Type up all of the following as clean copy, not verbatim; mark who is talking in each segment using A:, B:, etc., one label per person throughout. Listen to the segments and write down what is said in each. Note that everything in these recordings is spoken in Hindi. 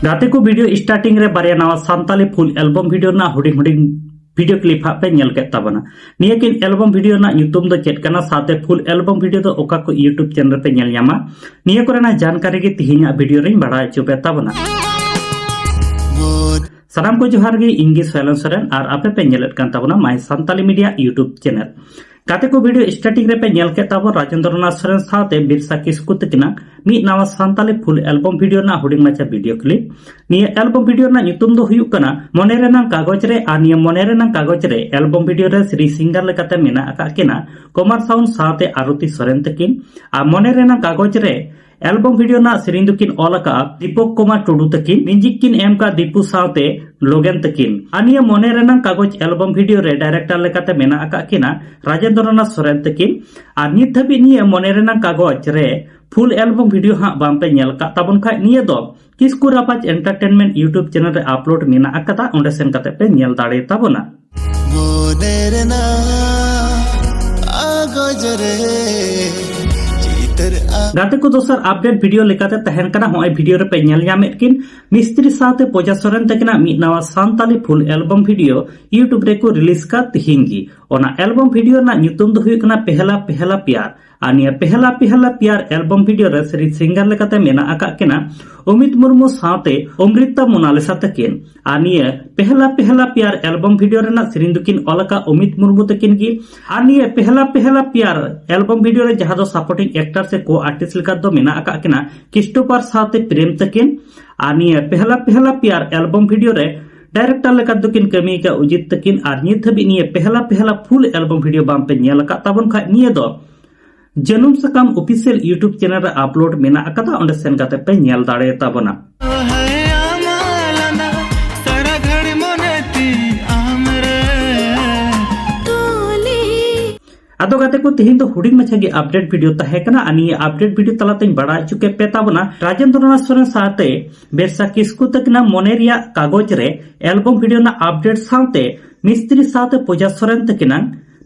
A: गाते को वीडियो स्टार्टिंग रे बारे नवा सान्ताली फुल एल्बम वीडियो ना हुडिंग हुडिंग वीडियो क्लिप पे नेल के ताबना निया किन एल्बम वीडियो ना यूट्यूब दो चेक करना साथे फुल एल्बम वीडियो दो ओका को यूट्यूब चैनल पे नेल न्यामा निया कोरेना जानकारी के तिहिना वीडियो रे बड़ा चुपे ताबना साराम को जोहार गे इंगी सैलन सरेन और आपे पे नेलत कान ताबना माय सान्ताली मीडिया यूट्यूब चैनल गाते को वीडियो स्टार्टिंग रे पे नेल के ताबो राजेंद्रनाथ सरेन साथे बिरसा किस्कु तकिना मी नावा सान्ताली फुल एल्बम वीडियो ना हुडिंग माचा वीडियो क्लिप निया एल्बम वीडियो ना ᱧᱩᱛᱩᱢ दो हुयुक कना मने रेना कागज रे आ निया मने रेना कागज रे एल्बम वीडियो रे श्री सिंगर लेकाते मेना आका केना कुमार साउंड साथे आरती सरेन तकिन आ मने रेना कागज रे एल्बम वीडियो ना सेरिंग दुकिन ओलका दीपक कुमार टुडू तकिन म्यूजिक किन एम का दीपू साथे लोगेन तकिन आनिया मने रेना कागज एल्बम वीडियो रे डायरेक्टर लेकाते मेना आका केना राजेंद्रनाथ सरेन तकिन आ नित धबि निया मने रेना कागज रे फुल एल्बम वीडियो हाँ बांपे नेल का ताबन खाय निया दो किस्कु रापाज एंटरटेनमेंट यूट्यूब चैनल रे अपलोड मेना आकता ओंडे सेन काते पे नेल दाड़े ताबना गाते को दोसर अपडेट वीडियो लेकाते तहन कना होय वीडियो रे पे नेल ᱧᱟᱢᱮᱫ किन मिस्त्री साथे पोजा सोरेन तकिना मी नवा सान्ताली फुल एल्बम वीडियो यूट्यूब रे को रिलीज का तिहिंगी ओना एल्बम वीडियो ना ᱧᱩᱛᱩᱢ दो हुई कना पहला पहला प्यार आनिया पहला पहला प्यार एल्बम वीडियो रे श्री सिंगर लेकाते मेना आका केना अमित मुर्मू साथे अमृता मोनालिसा तकिन आनिया पहला प्यार एल्बम वीडियो रे ना सेरिंग दुकिन ओलका अमित मुर्मू तकिन की आनिया पहला प्यार एल्बम वीडियो रे जहां दो सपोर्टिंग एक्टर से को आर्टिस्ट लेका दो मेना आका केना क्रिस्टोफर साथे प्रेम तकिन आनिया पहला प्यार एल्बम वीडियो रे डायरेक्टर लेका दुकिन कमी का उजित तकिन आर नित हबि निया पहला फुल एल्बम वीडियो बाम पे नेल का ताबन खा निया दो जनुम सकाम ऑफिशियल यूट्यूब चैनल रे अपलोड मेना अकदा ओंडे सेन काते पे नेल दाड़े ताबना आदो गाते को तिहिन तो हुडिंग मछा गे अपडेट वीडियो तहे कना अनि अपडेट वीडियो तलाते बड़ा चुके पे ताबना राजेंद्रनाथ सरेन साथे बिरसा किस्कु तकना मने रिया कागज रे एल्बम वीडियो ना अपडेट साथे मिस्त्री साथे पोजा सोरेन तकना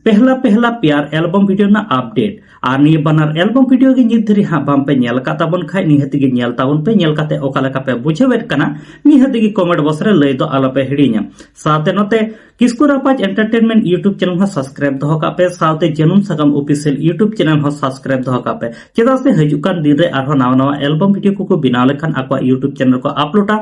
A: पहला प्यार एल्बम वीडियो ना अपडेट आर निये बनार एल्बम वीडियो गे नित धरि हा बाम पे नेल का ताबन खाय निहति गे नेल ताबन पे नेल काते ओका लेका पे बुझेवेट कना निहति गे कमेंट बॉक्स रे लय दो आलो पे हिडि냐 साथे नते किस्कु रापाज एंटरटेनमेंट यूट्यूब चैनल हा सब्सक्राइब दो का पे साथे जनुम सगम ऑफिशियल यूट्यूब चैनल हा सब्सक्राइब दो का पे चेदा से हजुकान दिन रे आरो नवा एल्बम वीडियो को बिनाव लेखान आको यूट्यूब चैनल को अपलोडा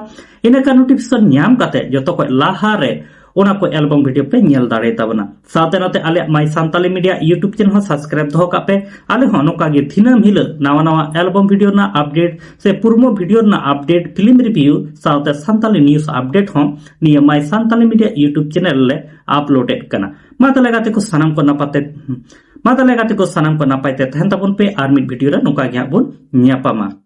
A: इना का नोटिफिकेशन न्याम काते जतो को लाहा रे ओना को एल्बम वीडियो पे नेल दाड़े ताबना साथे नते आले माय सान्ताली मीडिया यूट्यूब चैनल हो सब्सक्राइब दो का पे आले हो नोका गे थिनम हिल नवा एल्बम वीडियो ना अपडेट से पुरमो वीडियो ना अपडेट फिल्म रिव्यू साथे सान्ताली न्यूज़ अपडेट हो निया माय सान्ताली मीडिया यूट्यूब चैनल ले अपलोडेड कना मा तले गाते को सनाम को नापाते तहन ताबन पे आर मिड वीडियो रे नोका गे बुन न्यापामा।